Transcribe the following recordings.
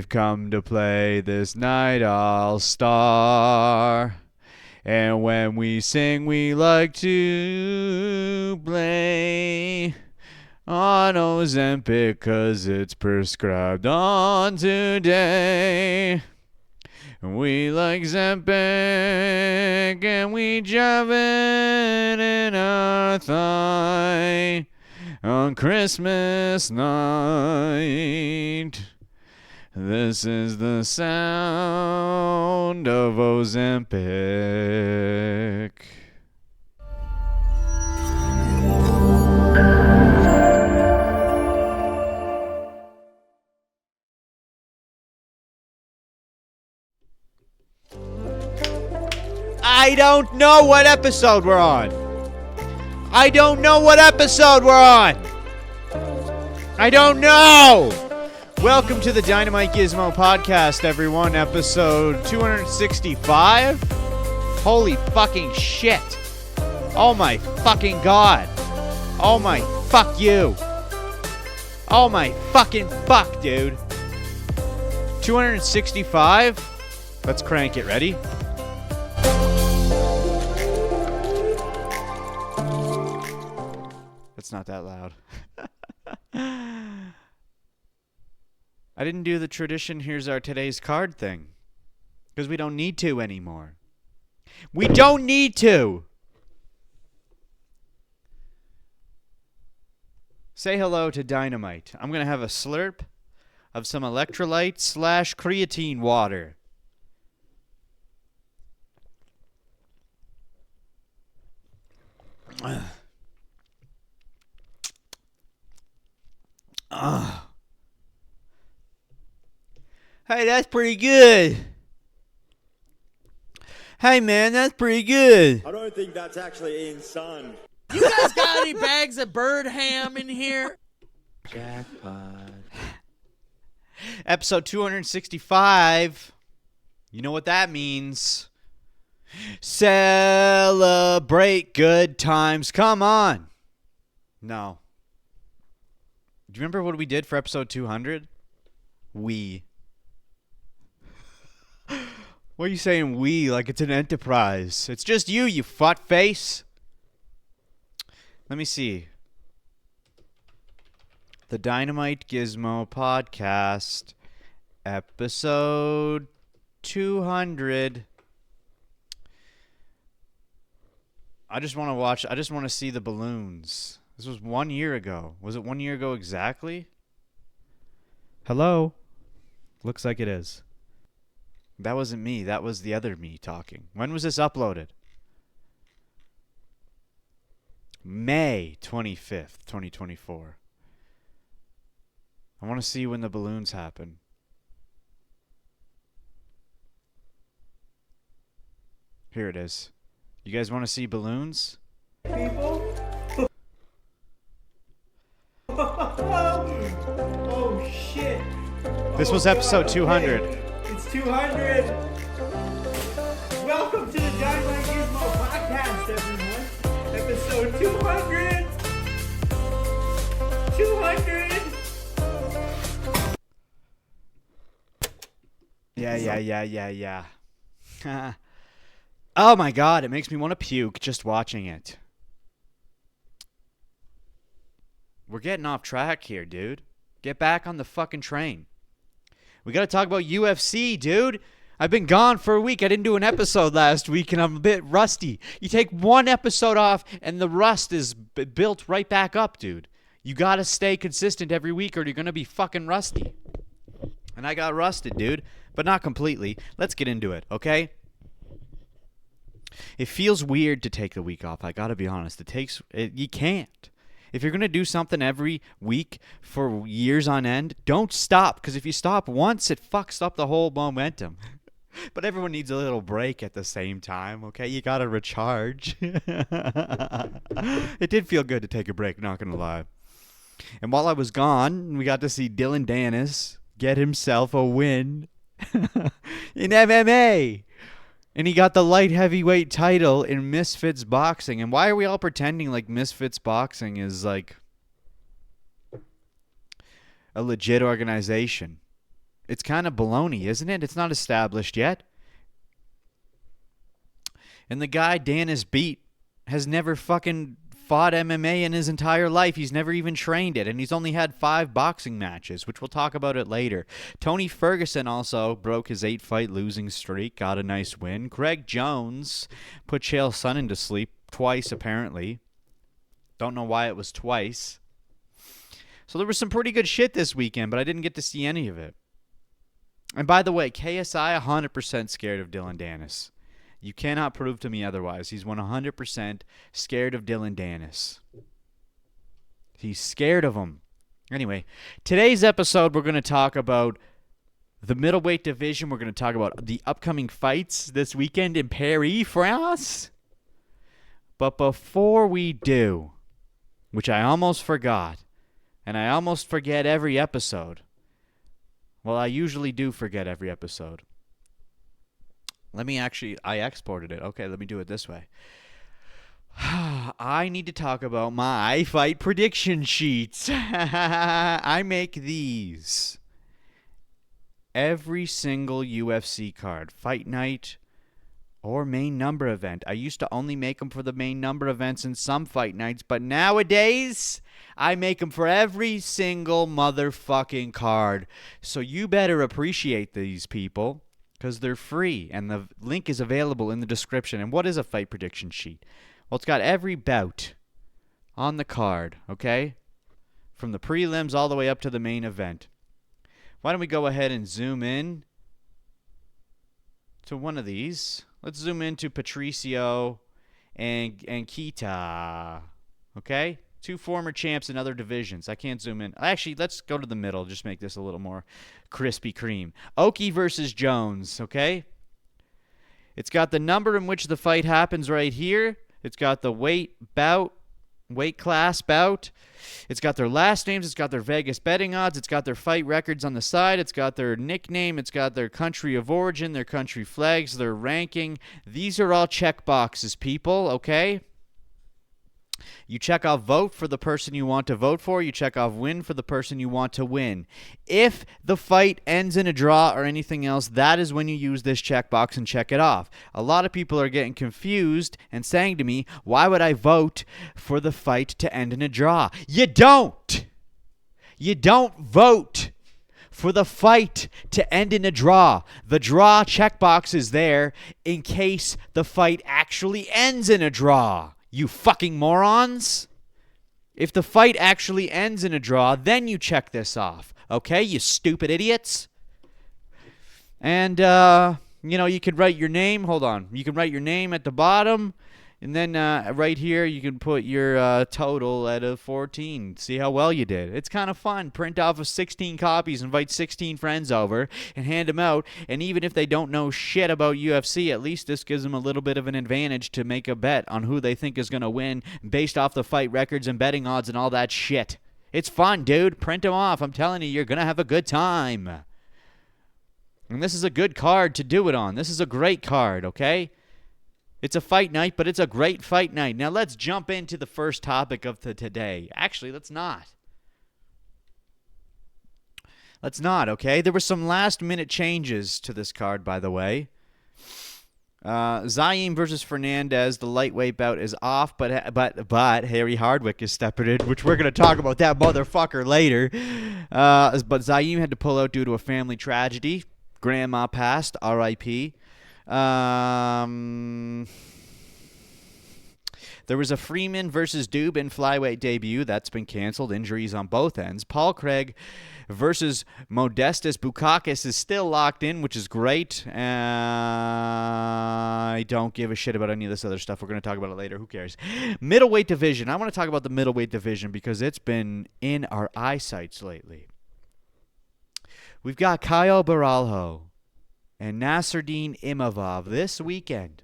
we've come to play this night all-star. And when we sing, we like to play on Ozempic 'cause it's prescribed on today. We like Zempic and we jab it in our thigh on Christmas night. This is the sound of Ozempic. I don't know what episode we're on. I don't know. Welcome to the DynamiteGizmo Podcast, everyone. Episode 265. Holy fucking shit. Oh my fucking god. Oh my fuck you. Oh my fucking fuck, dude. 265. Let's crank it. Ready? It's not that loud. I didn't do the tradition, here's our today's card thing. Because we don't need to anymore. We don't need to! Say hello to Dynamite. I'm going to have a slurp of some electrolyte / creatine water. Hey, that's pretty good. Hey, man, that's pretty good. I don't think that's actually Ian's son. You guys got any bags of bird ham in here? Jackpot. Episode 265. You know what that means. Celebrate good times. Come on. No. Do you remember what we did for episode 200? We. What are you saying we like it's an enterprise? It's just you fuck face. Let me see. The Dynamite Gizmo Podcast, episode 200. I just want to see the balloons. This was 1 year ago. Was it 1 year ago exactly? Hello? Looks like it is. That wasn't me. That was the other me talking. When was this uploaded? May 25th, 2024. I want to see when the balloons happen. Here it is. You guys want to see balloons? People? Oh shit. This was episode 200. It's 200. Welcome to the DynamiteGizmo Podcast, everyone. Episode 200. 200. Yeah. Oh my god, it makes me want to puke just watching it. We're getting off track here, dude. Get back on the fucking train. We gotta talk about UFC, dude. I've been gone for a week. I didn't do an episode last week, and I'm a bit rusty. You take one episode off, and the rust is built right back up, dude. You gotta stay consistent every week, or you're gonna be fucking rusty. And I got rusted, dude. But not completely. Let's get into it, okay? It feels weird to take the week off. I gotta be honest. You can't. If you're going to do something every week for years on end, don't stop. Because if you stop once, it fucks up the whole momentum. But everyone needs a little break at the same time, okay? You got to recharge. It did feel good to take a break, not going to lie. And while I was gone, we got to see Dillon Danis get himself a win in MMA. And he got the light heavyweight title in Misfits Boxing. And why are we all pretending like Misfits Boxing is like a legit organization? It's kind of baloney, isn't it? It's not established yet. And the guy Danis beat has never fucking fought MMA in his entire life. He's never even trained it, and he's only had 5 boxing matches, which we'll talk about it later. Tony Ferguson also broke his 8-fight losing streak, got a nice win. Craig Jones put Chael Sonnen to sleep twice, apparently. Don't know why it was twice. So there was some pretty good shit this weekend, but I didn't get to see any of it. And by the way, KSI 100% scared of Dillon Danis. You cannot prove to me otherwise. He's 100% scared of Dillon Danis. He's scared of him. Anyway, today's episode, we're going to talk about the middleweight division. We're going to talk about the upcoming fights this weekend in Paris, France. But before we do, which I almost forgot, and I almost forget every episode. Well, I usually do forget every episode. I exported it. Okay, let me do it this way. I need to talk about my fight prediction sheets. I make these every single UFC card, fight night or main number event. I used to only make them for the main number events and some fight nights, but nowadays I make them for every single motherfucking card. So you better appreciate these people, because they're free, and the link is available in the description. And what is a fight prediction sheet? Well, it's got every bout on the card, okay? From the prelims all the way up to the main event. Why don't we go ahead and zoom in to one of these? Let's zoom into Patricio and Kita, okay? 2 former champs in other divisions. I can't zoom in. Actually, let's go to the middle. Just make this a little more Krispy Kreme. Oki versus Jones, okay? It's got the number in which the fight happens right here. It's got the weight class bout. It's got their last names. It's got their Vegas betting odds. It's got their fight records on the side. It's got their nickname. It's got their country of origin, their country flags, their ranking. These are all check boxes, people, okay? You check off vote for the person you want to vote for. You check off win for the person you want to win. If the fight ends in a draw or anything else, that is when you use this checkbox and check it off. A lot of people are getting confused and saying to me, why would I vote for the fight to end in a draw? You don't! You don't vote for the fight to end in a draw. The draw checkbox is there in case the fight actually ends in a draw. You fucking morons. If the fight actually ends in a draw, then you check this off. Okay, you stupid idiots. And, you could write your name. Hold on. You can write your name at the bottom. And then right here, you can put your total at a 14. See how well you did. It's kind of fun. Print off of 16 copies, invite 16 friends over, and hand them out. And even if they don't know shit about UFC, at least this gives them a little bit of an advantage to make a bet on who they think is going to win based off the fight records and betting odds and all that shit. It's fun, dude. Print them off. I'm telling you, you're going to have a good time. And this is a good card to do it on. This is a great card, okay? It's a fight night, but it's a great fight night. Now let's jump into the first topic of today. Actually, let's not. Let's not, okay? There were some last-minute changes to this card, by the way. Zaim versus Fernandes, the lightweight bout is off, but Harry Hardwick is stepping in, which we're going to talk about that motherfucker later. But Zaim had to pull out due to a family tragedy. Grandma passed, R.I.P. There was a Freeman versus Dubin flyweight debut. That's been canceled. Injuries on both ends. Paul Craig versus Modestas Bukakas is still locked in, which is great. I don't give a shit about any of this other stuff. We're going to talk about it later. Who cares? Middleweight division. I want to talk about the middleweight division because it's been in our eyesights lately. We've got Caio Borralho and Nassourdine Imavov this weekend.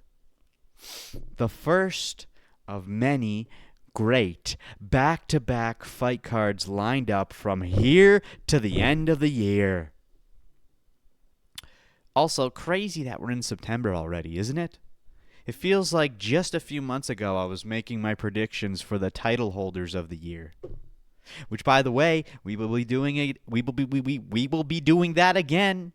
The first of many great back-to-back fight cards lined up from here to the end of the year. Also, crazy that we're in September already, isn't it? It feels like just a few months ago I was making my predictions for the title holders of the year. which, by the way, we will be doing it. We will be doing that again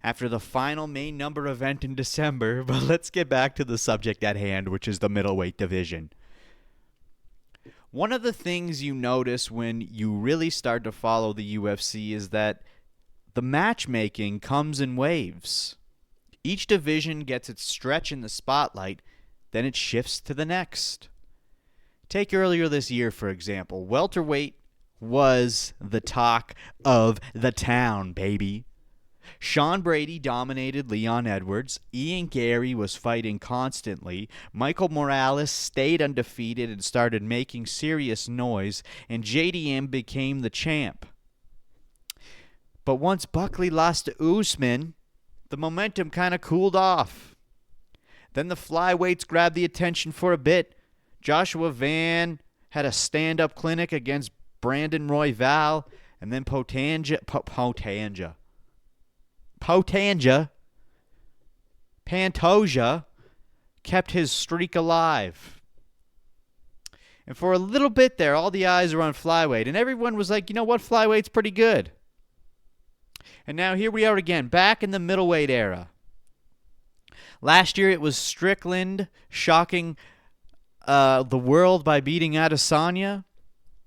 after the final main number event in December. But let's get back to the subject at hand, which is the middleweight division. One of the things you notice when you really start to follow the UFC is that the matchmaking comes in waves. Each division gets its stretch in the spotlight, then it shifts to the next. Take earlier this year, for example. Welterweight was the talk of the town, baby. Sean Brady dominated Leon Edwards. Ian Gary was fighting constantly. Michael Morales stayed undefeated and started making serious noise. And JDM became the champ. But once Buckley lost to Usman, the momentum kind of cooled off. Then the flyweights grabbed the attention for a bit. Joshua Van had a stand-up clinic against Brandon Royval, and then Pantoja kept his streak alive. And for a little bit there, all the eyes were on flyweight, and everyone was like, you know what, flyweight's pretty good. And now here we are again, back in the middleweight era. Last year it was Strickland shocking the world by beating Adesanya.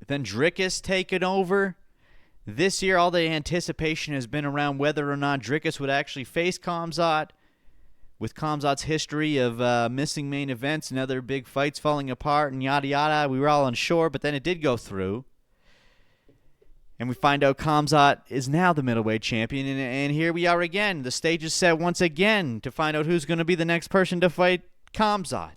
Then Dricus taking over. This year all the anticipation has been around whether or not Dricus would actually face Khamzat. With Khamzat's history of missing main events and other big fights falling apart and yada yada, we were all unsure, but then it did go through. And we find out Khamzat is now the middleweight champion, and here we are again. The stage is set once again to find out who's going to be the next person to fight Khamzat.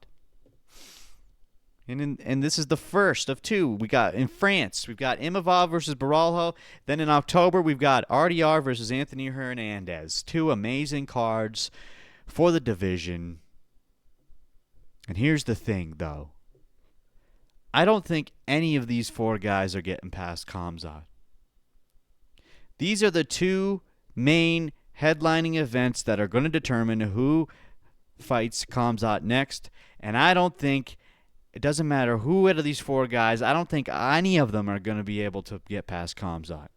And this is the first of two. We got in France, we've got Imavov versus Borralho. Then in October, we've got RDR versus Anthony Hernandez. Two amazing cards for the division. And here's the thing, though. I don't think any of these four guys are getting past Khamzat. These are the two main headlining events that are going to determine who fights Khamzat next. And I don't think, it doesn't matter who out of these four guys, I don't think any of them are going to be able to get past Khamzat.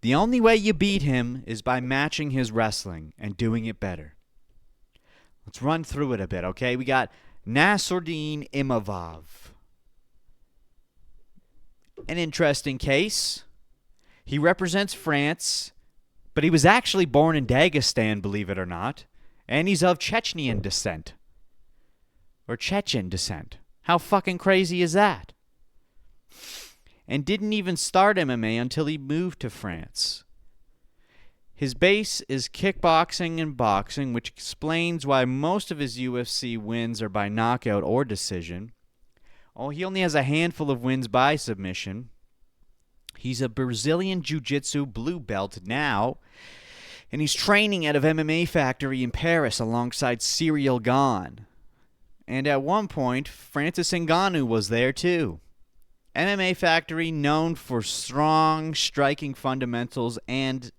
The only way you beat him is by matching his wrestling and doing it better. Let's run through it a bit, okay? We got Nassourdine Imavov. An interesting case. He represents France, but he was actually born in Dagestan, believe it or not, and he's of Chechenian descent. Or Chechen descent. How fucking crazy is that? And didn't even start MMA until he moved to France. His base is kickboxing and boxing, which explains why most of his UFC wins are by knockout or decision. Oh, he only has a handful of wins by submission. He's a Brazilian Jiu-Jitsu blue belt now, and he's training out of MMA Factory in Paris alongside Cyril Gane. And at one point, Francis Ngannou was there too. MMA Factory known for strong striking fundamentals and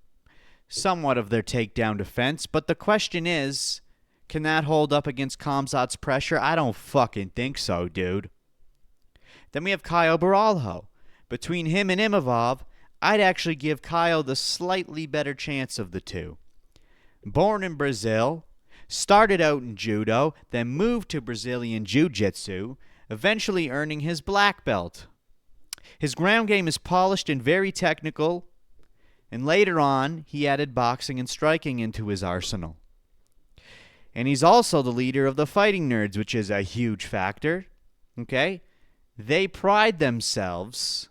somewhat of their takedown defense, but the question is, can that hold up against Khamzat's pressure? I don't fucking think so, dude. Then we have Caio Borralho. Between him and Imavov, I'd actually give Caio the slightly better chance of the two. Born in Brazil, started out in judo, then moved to Brazilian Jiu-Jitsu, eventually earning his black belt. His ground game is polished and very technical, and later on, he added boxing and striking into his arsenal. And he's also the leader of the Fighting Nerds, which is a huge factor. Okay? They pride themselves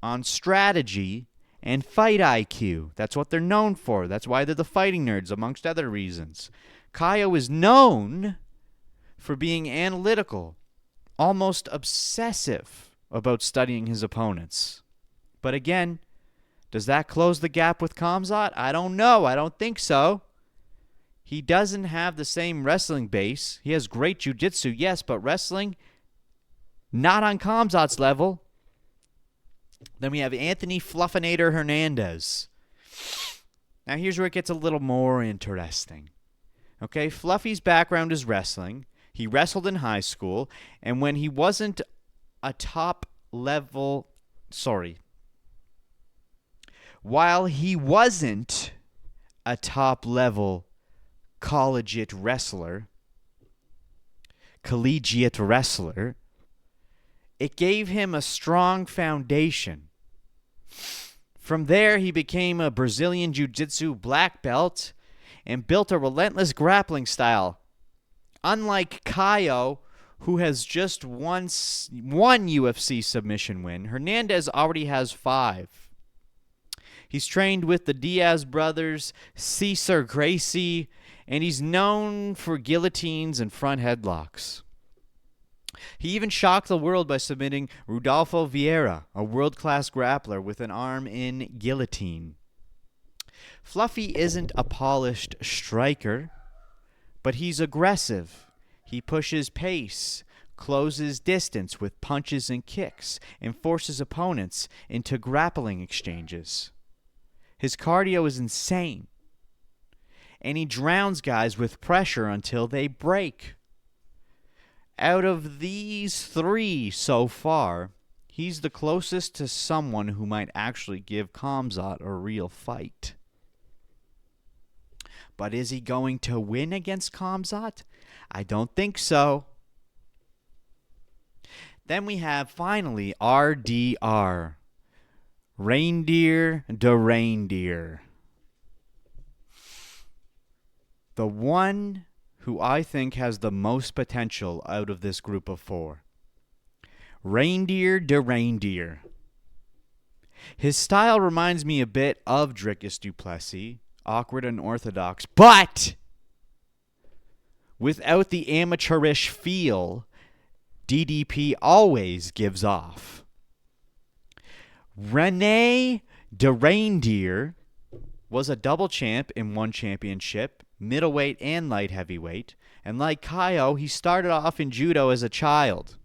on strategy and fight IQ. That's what they're known for. That's why they're the Fighting Nerds, amongst other reasons. Caio is known for being analytical, almost obsessive about studying his opponents. But again, does that close the gap with Khamzat? I don't know. I don't think so. He doesn't have the same wrestling base. He has great jiu-jitsu, yes, but wrestling, not on Khamzat's level. Then we have Anthony Fluffinator Hernandez. Now here's where it gets a little more interesting. Okay, Fluffy's background is wrestling. He wrestled in high school, and when he wasn't a top level. Sorry. While he wasn't a top level collegiate wrestler, it gave him a strong foundation. From there, he became a Brazilian Jiu-Jitsu black belt and built a relentless grappling style. Unlike Caio, who has just one UFC submission win, Hernandez already has 5. He's trained with the Diaz brothers, Cesar Gracie, and he's known for guillotines and front headlocks. He even shocked the world by submitting Rodolfo Vieira, a world-class grappler with an arm in guillotine. Fluffy isn't a polished striker, but he's aggressive. He pushes pace, closes distance with punches and kicks, and forces opponents into grappling exchanges. His cardio is insane, and he drowns guys with pressure until they break. Out of these 3 so far, he's the closest to someone who might actually give Khamzat a real fight. But is he going to win against Khamzat? I don't think so. Then we have, finally, RDR. Reindeer de Reindeer. The one who I think has the most potential out of this group of 4. Reindeer de Reindeer. His style reminds me a bit of Dricus du Plessis, awkward and orthodox, but without the amateurish feel DDP always gives off. Rene de Reindeer was a double champ in one championship, middleweight and light heavyweight, and like Caio, he started off in judo as a child,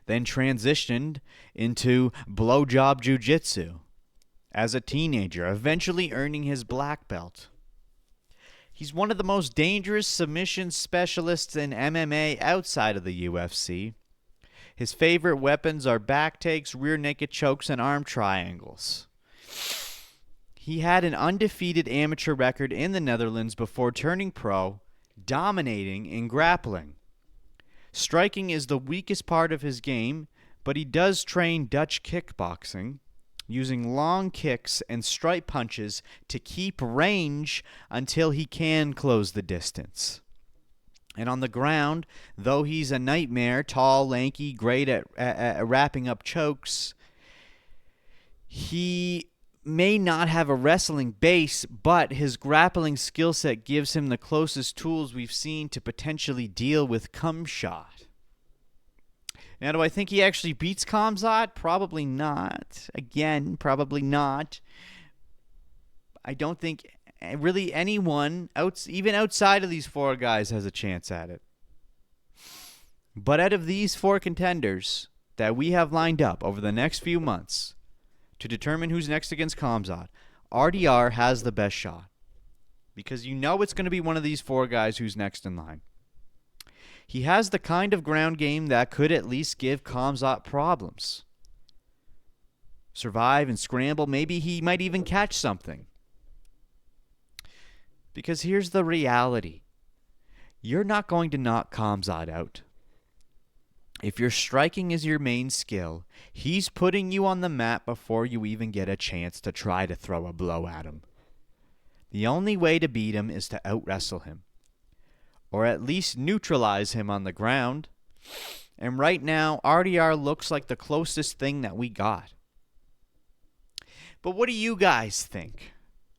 then transitioned into blowjob jiu-jitsu as a teenager, eventually earning his black belt. He's one of the most dangerous submission specialists in MMA outside of the UFC. His favorite weapons are back takes, rear naked chokes, and arm triangles. He had an undefeated amateur record in the Netherlands before turning pro, dominating in grappling. Striking is the weakest part of his game, but he does train Dutch kickboxing, using long kicks and strike punches to keep range until he can close the distance. And on the ground, though he's a nightmare, tall, lanky, great at wrapping up chokes, he may not have a wrestling base, but his grappling skill set gives him the closest tools we've seen to potentially deal with Khamzat. Now, do I think he actually beats Khamzat? Probably not. Again, probably not. I don't think really anyone, even outside of these 4 guys, has a chance at it. But out of these 4 contenders that we have lined up over the next few months to determine who's next against Khamzat, RDR has the best shot. Because you know it's going to be one of these 4 guys who's next in line. He has the kind of ground game that could at least give Khamzat problems. Survive and scramble. Maybe he might even catch something. Because here's the reality. You're not going to knock Khamzat out. If your striking is your main skill, he's putting you on the mat before you even get a chance to try to throw a blow at him. The only way to beat him is to out-wrestle him, or at least neutralize him on the ground. And right now, RDR looks like the closest thing that we got. But what do you guys think?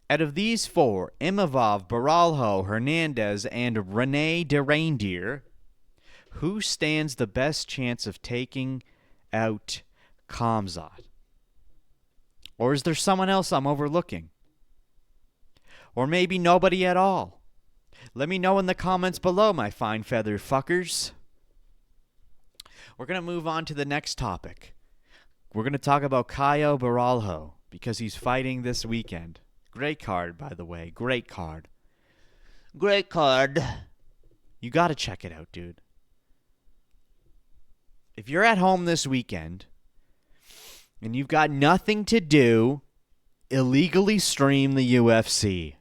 Out of these 4, Imavov, Borralho, Hernandez, and Rene de Reindeer, who stands the best chance of taking out Khamzat? Or is there someone else I'm overlooking? Or maybe nobody at all? Let me know in the comments below, my fine feathered fuckers. We're going to move on to the next topic. We're going to talk about Caio Borralho because he's fighting this weekend. Great card, by the way. Great card. Great card. You got to check it out, dude. If you're at home this weekend and you've got nothing to do, illegally stream the UFC.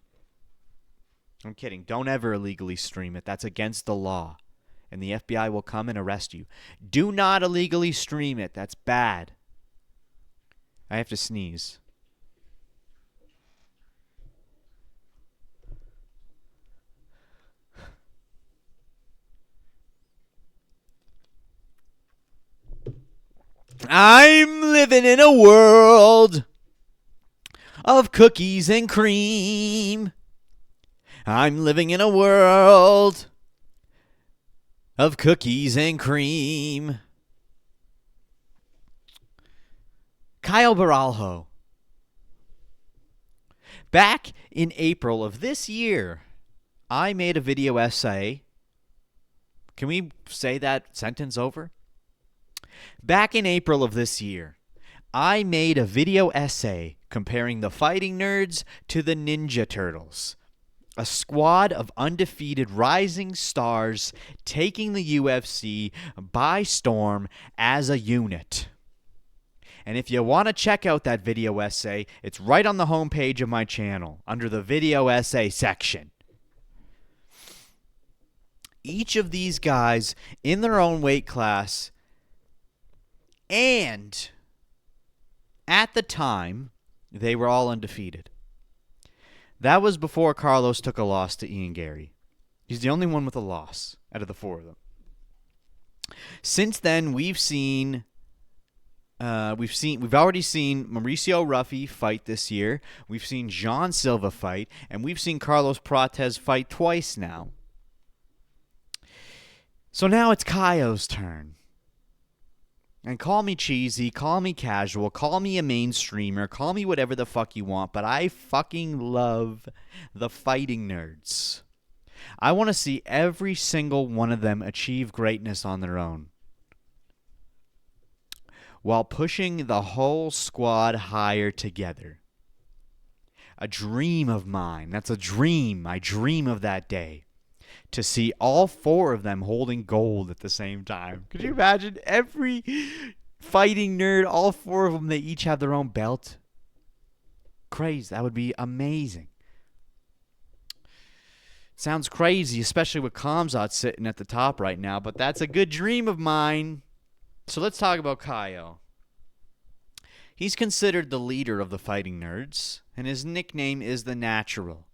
I'm kidding. Don't ever illegally stream it. That's against the law. And the FBI will come and arrest you. Do not illegally stream it. That's bad. I have to sneeze. I'm living in a world of cookies and cream. I'm living in a world of cookies and cream. Caio Borralho. Back in April of this year, I made a video essay. Can we say that sentence over? Back in April of this year, I made a video essay comparing the Fighting Nerds to the Ninja Turtles, a squad of undefeated rising stars taking the UFC by storm as a unit. And if you want to check out that video essay, it's right on the homepage of my channel under the video essay section. Each of these guys in their own weight class, and at the time, they were all undefeated. That was before Carlos took a loss to Ian Gary. He's the only one with a loss out of the four of them. Since then, we've already seen Mauricio Ruffy fight this year. We've seen Jean Silva fight, and we've seen Carlos Prates fight twice now. So now it's Caio's turn. And call me cheesy, call me casual, call me a mainstreamer, call me whatever the fuck you want, but I fucking love the Fighting Nerds. I want to see every single one of them achieve greatness on their own, while pushing the whole squad higher together. A dream of mine. That's a dream. I dream of that day. To see all four of them holding gold at the same time. Could you imagine every Fighting Nerd, all four of them, they each have their own belt? Crazy. That would be amazing. Sounds crazy, especially with Khamzat sitting at the top right now, but that's a good dream of mine. So let's talk about Caio. He's considered the leader of the Fighting Nerds, and his nickname is The Natural.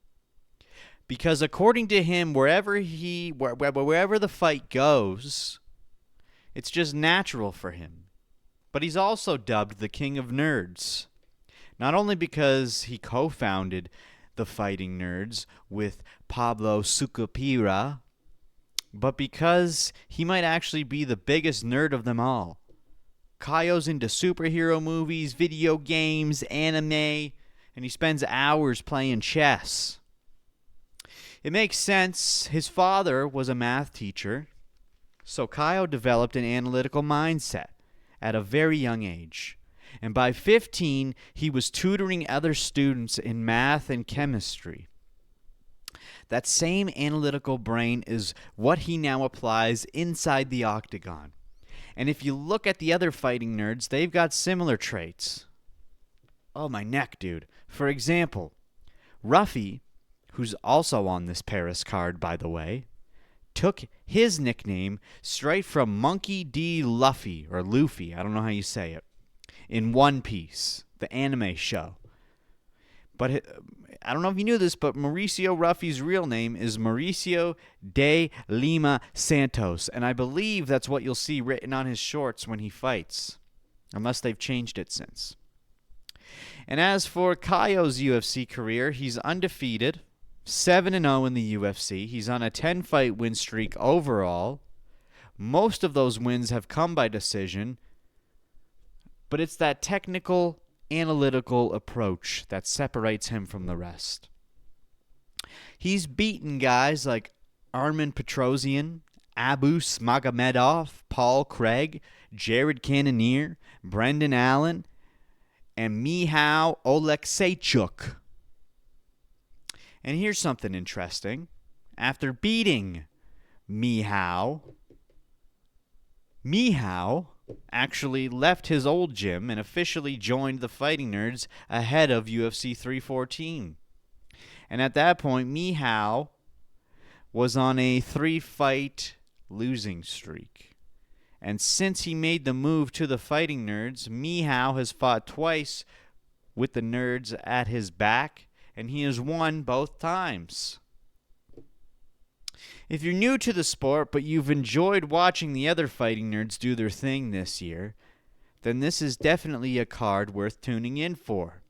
Because according to him, wherever the fight goes, it's just natural for him. But he's also dubbed the King of Nerds. Not only because he co-founded the Fighting Nerds with Pablo Sucupira, but because he might actually be the biggest nerd of them all. Caio's into superhero movies, video games, anime, and he spends hours playing chess. It makes sense. His father was a math teacher, so Caio developed an analytical mindset at a very young age. And by 15, he was tutoring other students in math and chemistry. That same analytical brain is what he now applies inside the octagon. And if you look at the other Fighting Nerds, they've got similar traits. Oh, my neck, dude. For example, Ruffy, who's also on this Paris card, by the way, took his nickname straight from Monkey D. Luffy, or Luffy, I don't know how you say it, in One Piece, the anime show. But I don't know if you knew this, but Mauricio Ruffy's real name is Mauricio de Lima Santos, and I believe that's what you'll see written on his shorts when he fights, unless they've changed it since. And as for Caio's UFC career, he's undefeated, 7-0 in the UFC. He's on a 10-fight win streak overall. Most of those wins have come by decision, but it's that technical, analytical approach that separates him from the rest. He's beaten guys like Armen Petrosyan, Abu Smagomedov, Paul Craig, Jared Cannonier, Brendan Allen, and Michał Oleksiejczuk. And here's something interesting. After beating Michał actually left his old gym and officially joined the Fighting Nerds ahead of UFC 314. And at that point, Michał was on a 3-fight losing streak. And since he made the move to the Fighting Nerds, Michał has fought twice with the Nerds at his back, and he has won both times. If you're new to the sport, but you've enjoyed watching the other Fighting Nerds do their thing this year, then this is definitely a card worth tuning in for.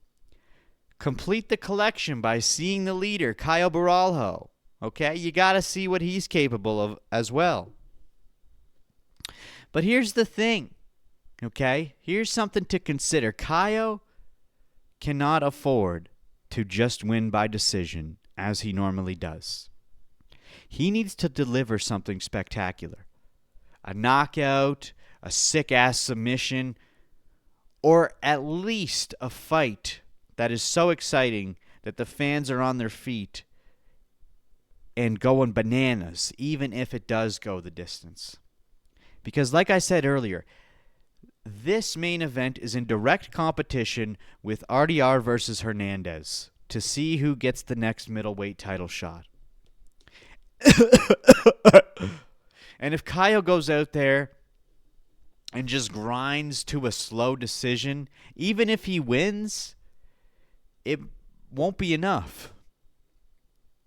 Complete the collection by seeing the leader, Caio Borralho. Okay, you gotta see what he's capable of as well. But here's the thing, okay? Here's something to consider. Caio cannot afford to just win by decision, as he normally does. He needs to deliver something spectacular. A knockout, a sick-ass submission, or at least a fight that is so exciting that the fans are on their feet and going bananas, even if it does go the distance. Because like I said earlier, this main event is in direct competition with RDR versus Hernandez to see who gets the next middleweight title shot. And if Caio goes out there and just grinds to a slow decision, even if he wins, it won't be enough.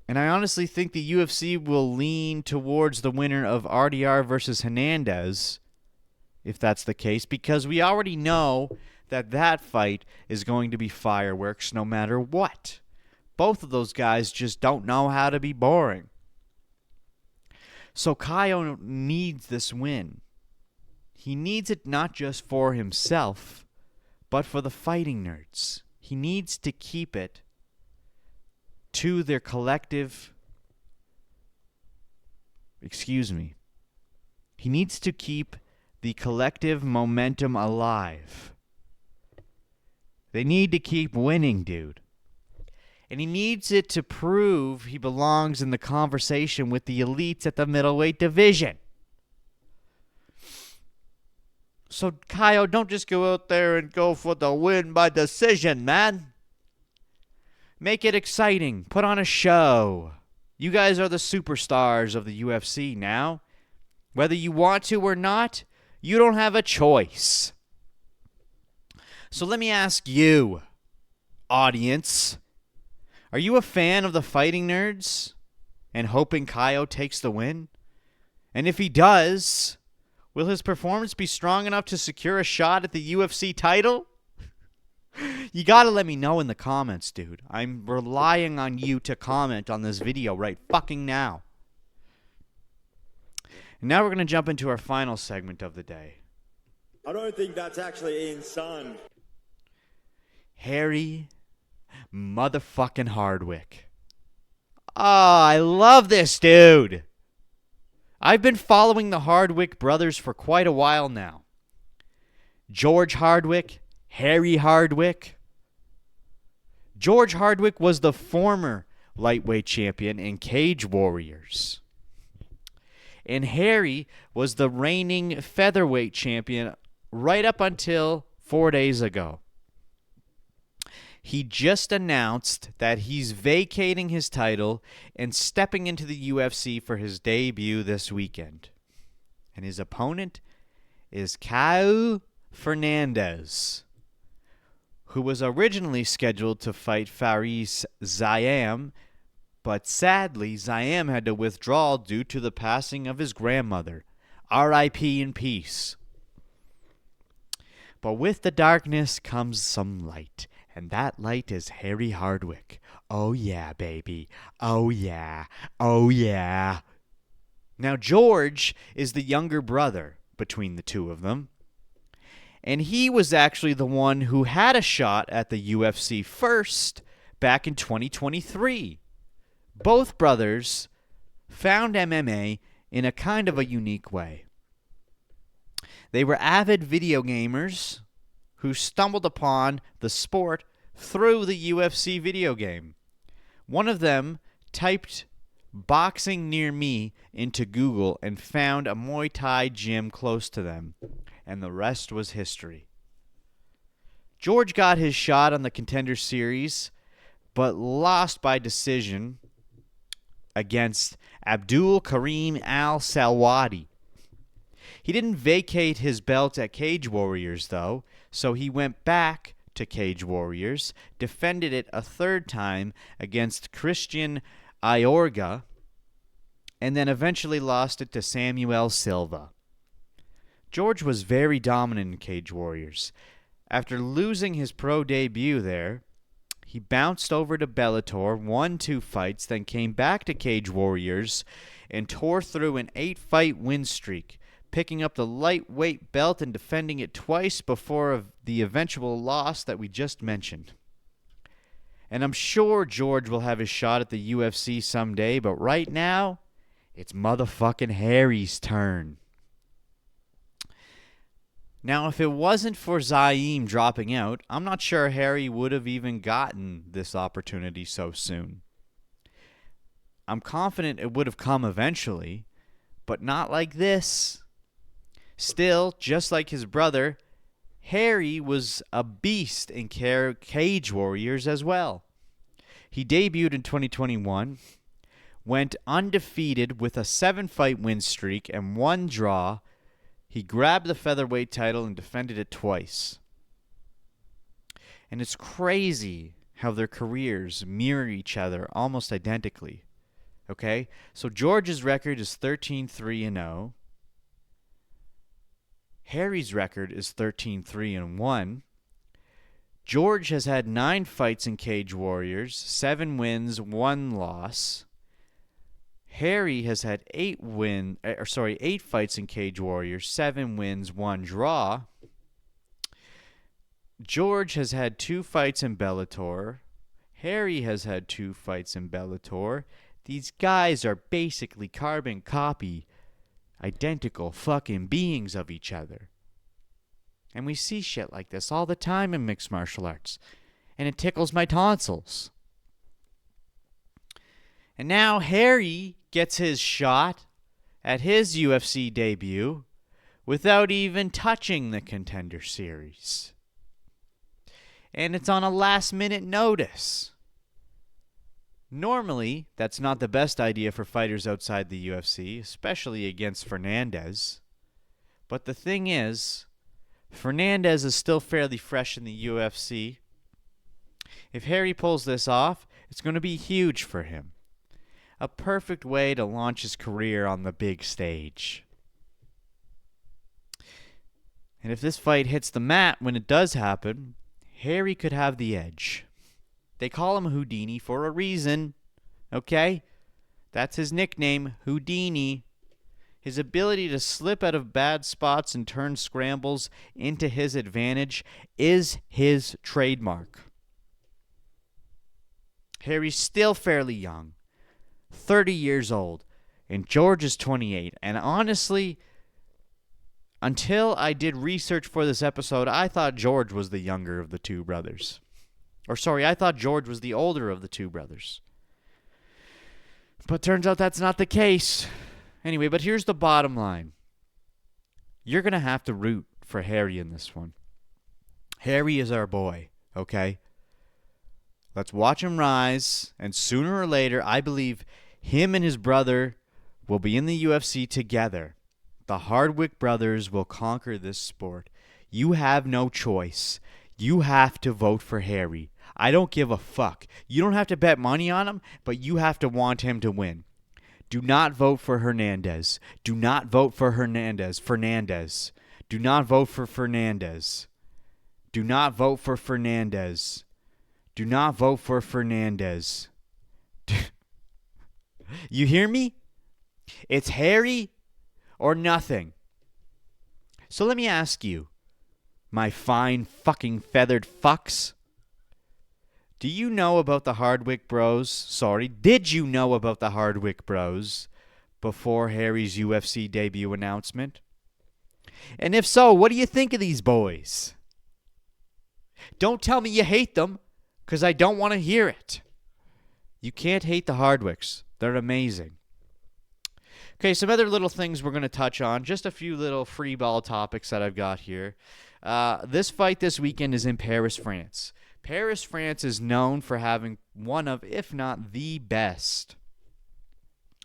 And I honestly think the UFC will lean towards the winner of RDR versus Hernandez, if that's the case, because we already know that that fight is going to be fireworks no matter what. Both of those guys just don't know how to be boring. So Caio needs this win. He needs it not just for himself, but for the Fighting Nerds. He needs to keep it to their collective... He needs to keep the collective momentum alive. They need to keep winning, dude. And he needs it to prove he belongs in the conversation with the elites at the middleweight division. So, Caio, don't just go out there and go for the win by decision, man. Make it exciting. Put on a show. You guys are the superstars of the UFC now. Whether you want to or not, you don't have a choice. So let me ask you, audience, are you a fan of the Fighting Nerds and hoping Caio takes the win? And if he does, will his performance be strong enough to secure a shot at the UFC title? You gotta let me know in the comments, dude. I'm relying on you to comment on this video right fucking now. And now we're gonna jump into our final segment of the day. I don't think that's actually in sun. Harry motherfucking Hardwick. Oh, I love this dude. I've been following the Hardwick brothers for quite a while now. George Hardwick, Harry Hardwick. George Hardwick was the former lightweight champion in Cage Warriors. And Harry was the reigning featherweight champion right up until 4 days ago. He just announced that he's vacating his title and stepping into the UFC for his debut this weekend. And his opponent is Kaue Fernandes, who was originally scheduled to fight Faris Zayam, but sadly Zayam had to withdraw due to the passing of his grandmother. R.I.P. in peace. But with the darkness comes some light. And that light is Harry Hardwick. Oh yeah, baby. Oh yeah. Oh yeah. Now George is the younger brother between the two of them. And he was actually the one who had a shot at the UFC first back in 2023. Both brothers found MMA in a kind of a unique way. They were avid video gamers who stumbled upon the sport through the UFC video game. One of them typed boxing near me into Google and found a Muay Thai gym close to them. and the rest was history. George got his shot on the Contender Series, but lost by decision against Abdul Karim Al-Salwadi. He didn't vacate his belt at Cage Warriors, though, so he went back to Cage Warriors, defended it a third time against Christian Iorga, and then eventually lost it to Samuel Silva. George was very dominant in Cage Warriors. After losing his pro debut there, he bounced over to Bellator, won 2 fights, then came back to Cage Warriors and tore through an 8-fight win streak, picking up the lightweight belt and defending it twice before the eventual loss that we just mentioned. And I'm sure George will have his shot at the UFC someday, but right now, it's motherfucking Harry's turn. Now, if it wasn't for Zaim dropping out, I'm not sure Harry would have even gotten this opportunity so soon. I'm confident it would have come eventually, but not like this. Still, just like his brother, Harry was a beast in Cage Warriors as well. He debuted in 2021, went undefeated with a 7-fight win streak and 1 draw. He grabbed the featherweight title and defended it twice. And it's crazy how their careers mirror each other almost identically. Okay? So George's record is 13-3-0. Harry's record is 13-3-1. George has had 9 fights in Cage Warriors, 7 wins, 1 loss. Harry has had 8 fights in Cage Warriors, 7 wins, 1 draw. George has had 2 fights in Bellator. Harry has had 2 fights in Bellator. These guys are basically carbon copy, identical fucking beings of each other. And we see shit like this all the time in mixed martial arts. And it tickles my tonsils. And now Harry gets his shot at his UFC debut without even touching the Contender Series. And it's on a last-minute notice. Normally, that's not the best idea for fighters outside the UFC, especially against Fernandes. But the thing is, Fernandes is still fairly fresh in the UFC. If Harry pulls this off, it's going to be huge for him. A perfect way to launch his career on the big stage. And if this fight hits the mat when it does happen, Harry could have the edge. They call him Houdini for a reason, okay? That's his nickname, Houdini. His ability to slip out of bad spots and turn scrambles into his advantage is his trademark. Harry's still fairly young, 30 years old, and George is 28. And honestly, until I did research for this episode, I thought George was the younger of the 2 brothers. I thought George was the older of the 2 brothers. But turns out that's not the case. Anyway, but here's the bottom line. You're going to have to root for Harry in this one. Harry is our boy, okay? Let's watch him rise, and sooner or later, I believe him and his brother will be in the UFC together. The Hardwick brothers will conquer this sport. You have no choice. You have to vote for Harry. I don't give a fuck. You don't have to bet money on him, but you have to want him to win. Do not vote for Hernandez. Do not vote for Fernandez. Do not vote for Fernandez. Do not vote for Fernandez. Do not vote for Fernandez. You hear me? It's Harry or nothing. So let me ask you, my fine fucking feathered fucks. Do you know about the Hardwick bros? Did you know about the Hardwick bros before Harry's UFC debut announcement? And if so, what do you think of these boys? Don't tell me you hate them, because I don't want to hear it. You can't hate the Hardwicks. They're amazing. Okay, some other little things we're going to touch on. Just a few little free ball topics that I've got here. This fight this weekend is in Paris, France. Paris, France is known for having one of, if not the best,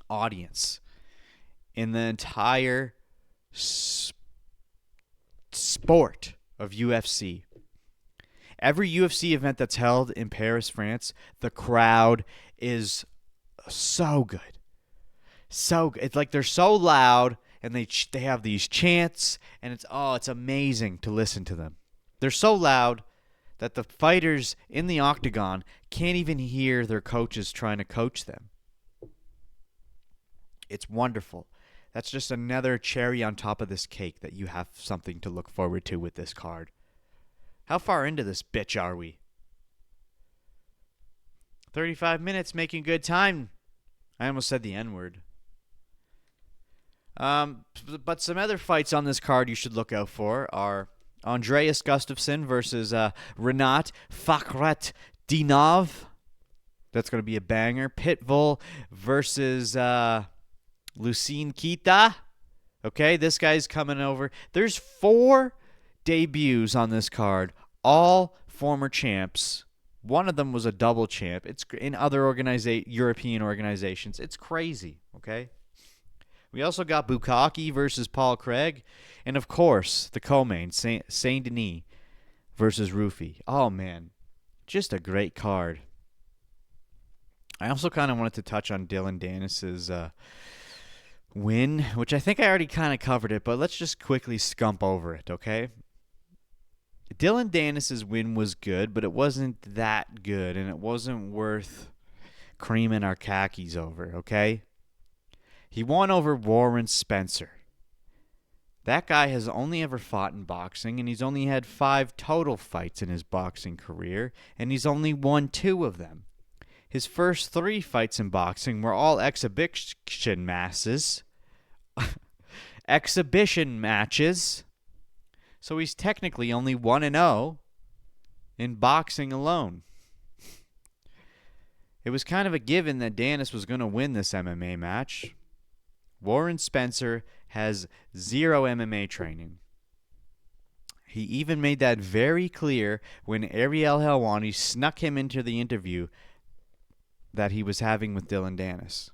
audience in the entire sport of UFC. Every UFC event that's held in Paris, France, the crowd is so good. So good. It's like they're so loud, and they have these chants, and it's amazing to listen to them. They're so loud that the fighters in the octagon can't even hear their coaches trying to coach them. It's wonderful. That's just another cherry on top of this cake that you have something to look forward to with this card. How far into this bitch are we? 35 minutes, making good time. I almost said the N-word. But some other fights on this card you should look out for are Andreas Gustafsson versus Renat Fakhretdinov. That's going to be a banger. Pitbull versus Lucien Kita. Okay, this guy's coming over. There's 4 debuts on this card, all former champs. One of them was a double champ. It's in other European organizations. It's crazy, okay? We also got Bukaki versus Paul Craig. And, of course, the co-main, Saint-Denis versus Rufi. Oh, man. Just a great card. I also kind of wanted to touch on Dillon Danis's win, which I think I already kind of covered it, but let's just quickly scump over it, okay? Dillon Danis's win was good, but it wasn't that good, and it wasn't worth creaming our khakis over, okay? He won over Warren Spencer. That guy has only ever fought in boxing, and he's only had 5 total fights in his boxing career, and he's only won 2 of them. His first 3 fights in boxing were all exhibition matches. Exhibition matches. So he's technically only 1-0 in boxing alone. It was kind of a given that Danis was going to win this MMA match. Warren Spencer has 0 MMA training. He even made that very clear when Ariel Helwani snuck him into the interview that he was having with Dillon Danis.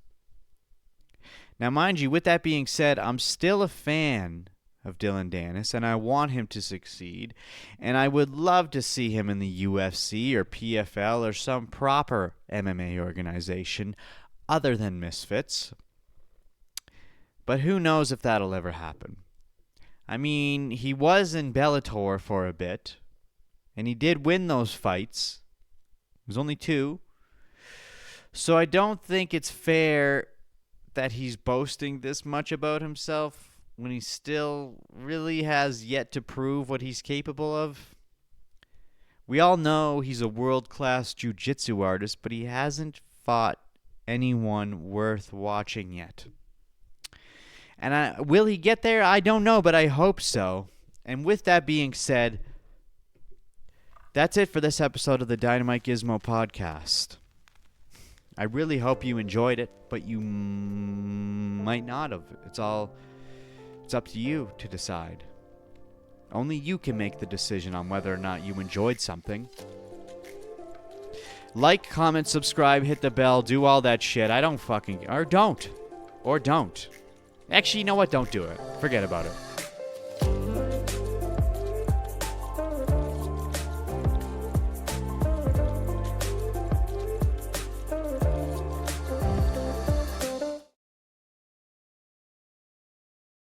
Now, mind you, with that being said, I'm still a fan of Dillon Danis, and I want him to succeed, and I would love to see him in the UFC or PFL or some proper MMA organization other than Misfits. But who knows if that'll ever happen. I mean, he was in Bellator for a bit, and he did win those fights. It was only 2. So I don't think it's fair that he's boasting this much about himself when he still really has yet to prove what he's capable of. We all know he's a world-class jiu-jitsu artist, but he hasn't fought anyone worth watching yet. And will he get there? I don't know, but I hope so. And with that being said, that's it for this episode of the Dynamite Gizmo Podcast. I really hope you enjoyed it, but you might not have. It's up to you to decide. Only you can make the decision on whether or not you enjoyed something. Like, comment, subscribe, hit the bell, do all that shit. Or don't. Actually, you know what? Don't do it. Forget about it.